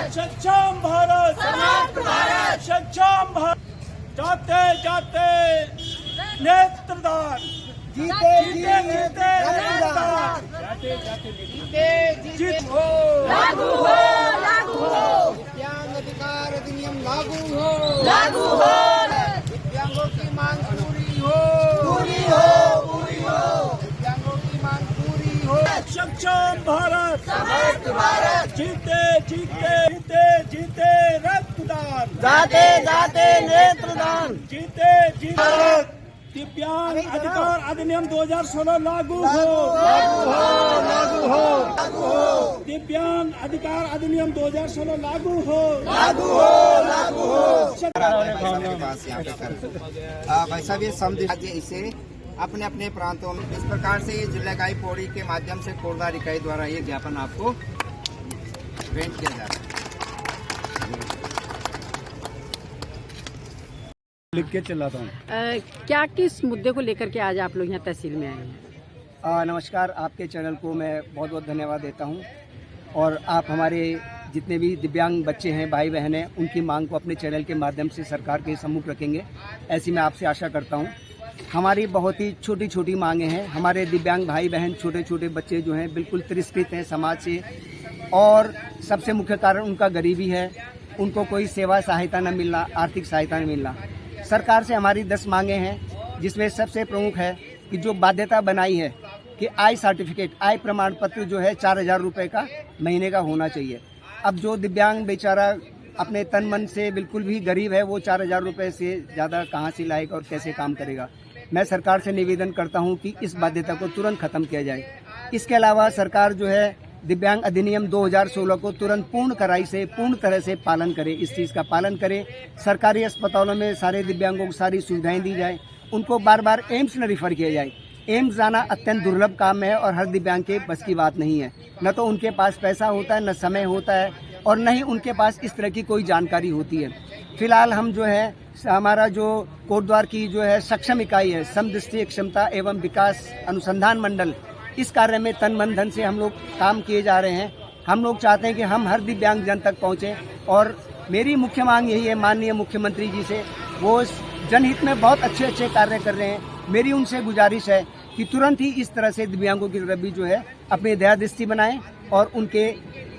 सक्षम भारत, समर्थ भारत, सक्षम भारत। जाते जाते नेत्रदान, जीते जीते नेत्रदान, जाते जाते जीत हो, लागू हो, लागू हो, दिव्यांग अधिकार अधिनियम लागू हो, लागू हो, दिव्यांगों की मांग पूरी हो, पूरी हो, पूरी हो, दिव्यांगों की मांग पूरी हो। सक्षम भारत, समर्थ भारत, जीते जीते जीते जीते रक्तदान, जाते जाते नेत्रदान, जीते जीते दिव्यांग अधिकार अधिनियम 2016 लागू हो, लागू हो, लागू हो, लागू हो, दिव्यांग अधिकार अधिनियम 2016 लागू हो, लागू हो, लागू हो। वैसा भी समझ इसे अपने अपने प्रांतों में इस प्रकार से ये जिला इकाई पौड़ी के माध्यम से कोटद्वार इकाई द्वारा ये ज्ञापन आपको भेंट किया जा रहा है। लिख के चलाता हूँ। क्या किस मुद्दे को लेकर के आज आप लोग यहाँ तहसील में आए हैं? नमस्कार, आपके चैनल को मैं बहुत बहुत धन्यवाद देता हूं और आप हमारे जितने भी दिव्यांग बच्चे हैं, भाई बहन हैं, उनकी मांग को अपने चैनल के माध्यम से सरकार के सम्मुख रखेंगे, ऐसी मैं आपसे आशा करता हूं। हमारी बहुत ही छोटी छोटी मांगे हैं। हमारे दिव्यांग भाई बहन, छोटे छोटे बच्चे जो हैं बिल्कुल तिरस्कृत हैं समाज से, और सबसे मुख्य कारण उनका गरीबी है। उनको कोई सेवा सहायता न मिलना, आर्थिक सहायता न मिलना। सरकार से हमारी 10 मांगे हैं, जिसमें सबसे प्रमुख है कि जो बाध्यता बनाई है कि आय सर्टिफिकेट, आय प्रमाण पत्र जो है 4,000 रुपये का महीने का होना चाहिए। अब जो दिव्यांग बेचारा अपने तन मन से बिल्कुल भी गरीब है, वो 4,000 रुपये से ज़्यादा कहाँ से लाएगा और कैसे काम करेगा। मैं सरकार से निवेदन करता हूँ कि इस बाध्यता को तुरंत ख़त्म किया जाए। इसके अलावा सरकार जो है दिव्यांग अधिनियम 2016 को तुरंत पूर्ण तरह से पालन करे, इस चीज़ का पालन करे। सरकारी अस्पतालों में सारे दिव्यांगों को सारी सुविधाएं दी जाए। उनको बार बार एम्स न रिफ़र किया जाए। एम्स जाना अत्यंत दुर्लभ काम है और हर दिव्यांग के बस की बात नहीं है। न तो उनके पास पैसा होता है, न समय होता है, और न ही उनके पास इस तरह की कोई जानकारी होती है। फिलहाल हम जो है हमारा जो कोटद्वार की जो है सक्षम इकाई है, समदृष्टि क्षमता एवं विकास अनुसंधान मंडल, इस कार्य में तन मन धन से हम लोग काम किए जा रहे हैं। हम लोग चाहते हैं कि हम हर दिव्यांग जन तक पहुँचें, और मेरी मुख्य मांग यही है माननीय मुख्यमंत्री जी से, वो जनहित में बहुत अच्छे अच्छे कार्य कर रहे हैं। मेरी उनसे गुजारिश है कि तुरंत ही इस तरह से दिव्यांगों की तरफ भी जो है अपनी दया दृष्टि बनाएं और उनके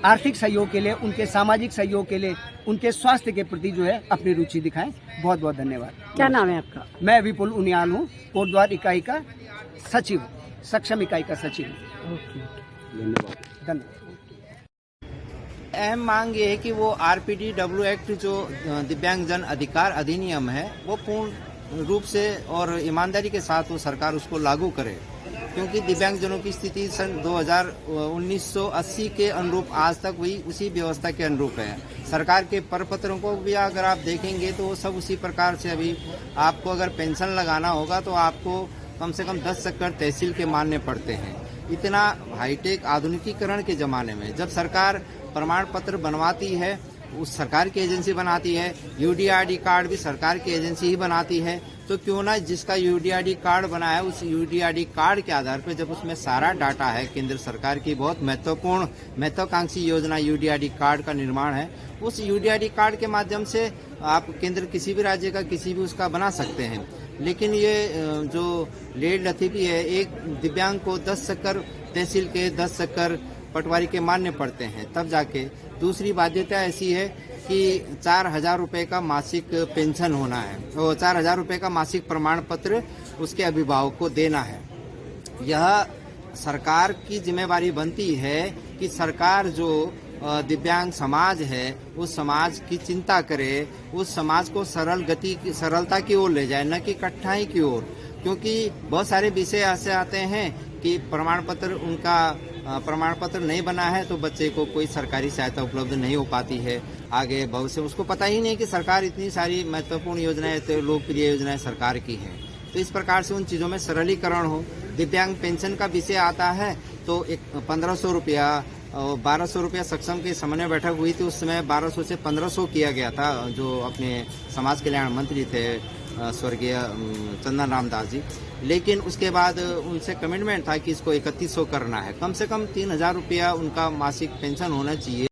आर्थिक सहयोग के लिए, उनके सामाजिक सहयोग के लिए, उनके स्वास्थ्य के प्रति जो है अपनी रुचि दिखाएं। बहुत बहुत धन्यवाद। क्या नाम है आपका? मैं विपुल उनियाल हूँ, कोटद्वार इकाई का सचिव, सक्षम इकाई का सचिव। धन्यवाद। अहम मांग ये है कि वो RPDW एक्ट जो दिव्यांगजन अधिकार अधिनियम है, वो पूर्ण रूप से और ईमानदारी के साथ वो सरकार उसको लागू करे, क्योंकि दिव्यांगजनों की स्थिति सन 1980 के अनुरूप आज तक वही उसी व्यवस्था के अनुरूप है। सरकार के परपत्रों को भी अगर आप देखेंगे तो वो सब उसी प्रकार से, अभी आपको अगर पेंशन लगाना होगा तो आपको कम से कम 10 चक्कर तहसील के मानने पड़ते हैं। इतना हाईटेक आधुनिकीकरण के ज़माने में जब सरकार प्रमाण पत्र बनवाती है, उस सरकार की एजेंसी बनाती है, UDRD कार्ड भी सरकार की एजेंसी ही बनाती है, तो क्यों ना जिसका UDRD कार्ड बना है उस UDRD कार्ड के आधार पर, जब उसमें सारा डाटा है, केंद्र सरकार की बहुत महत्वपूर्ण महत्वाकांक्षी योजना UDRD कार्ड का निर्माण है, उस UDRD कार्ड के माध्यम से आप केंद्र किसी भी राज्य का किसी भी उसका बना सकते हैं। लेकिन ये जो लेड लतीफी है, एक दिव्यांग को 10 चक्कर तहसील के, 10 चक्कर पटवारी के मानने पड़ते हैं, तब जाके। दूसरी बाध्यता ऐसी है कि 4,000 रुपये का मासिक पेंशन होना है, और 4,000 रुपये का मासिक प्रमाण पत्र उसके अभिभावक को देना है। यह सरकार की जिम्मेवारी बनती है कि सरकार जो दिव्यांग समाज है उस समाज की चिंता करे, उस समाज को सरलता की ओर ले जाए, न कि कठिनाई की ओर। क्योंकि बहुत सारे विषय ऐसे आते हैं कि प्रमाण पत्र नहीं बना है तो बच्चे को कोई सरकारी सहायता उपलब्ध नहीं हो पाती है। आगे भविष्य उसको पता ही नहीं कि सरकार इतनी सारी महत्वपूर्ण योजनाएं, तो लोकप्रिय योजनाएं सरकार की हैं। तो इस प्रकार से उन चीज़ों में सरलीकरण हो। दिव्यांग पेंशन का विषय आता है तो 1500 रुपया, 1200 रुपया सक्षम की समन्वय बैठक हुई थी, उस समय 1200 से 1500 किया गया था। जो अपने समाज कल्याण मंत्री थे स्वर्गीय चंदन रामदास जी, लेकिन उसके बाद उनसे कमिटमेंट था कि इसको 3100 करना है। कम से कम 3,000 रुपया उनका मासिक पेंशन होना चाहिए।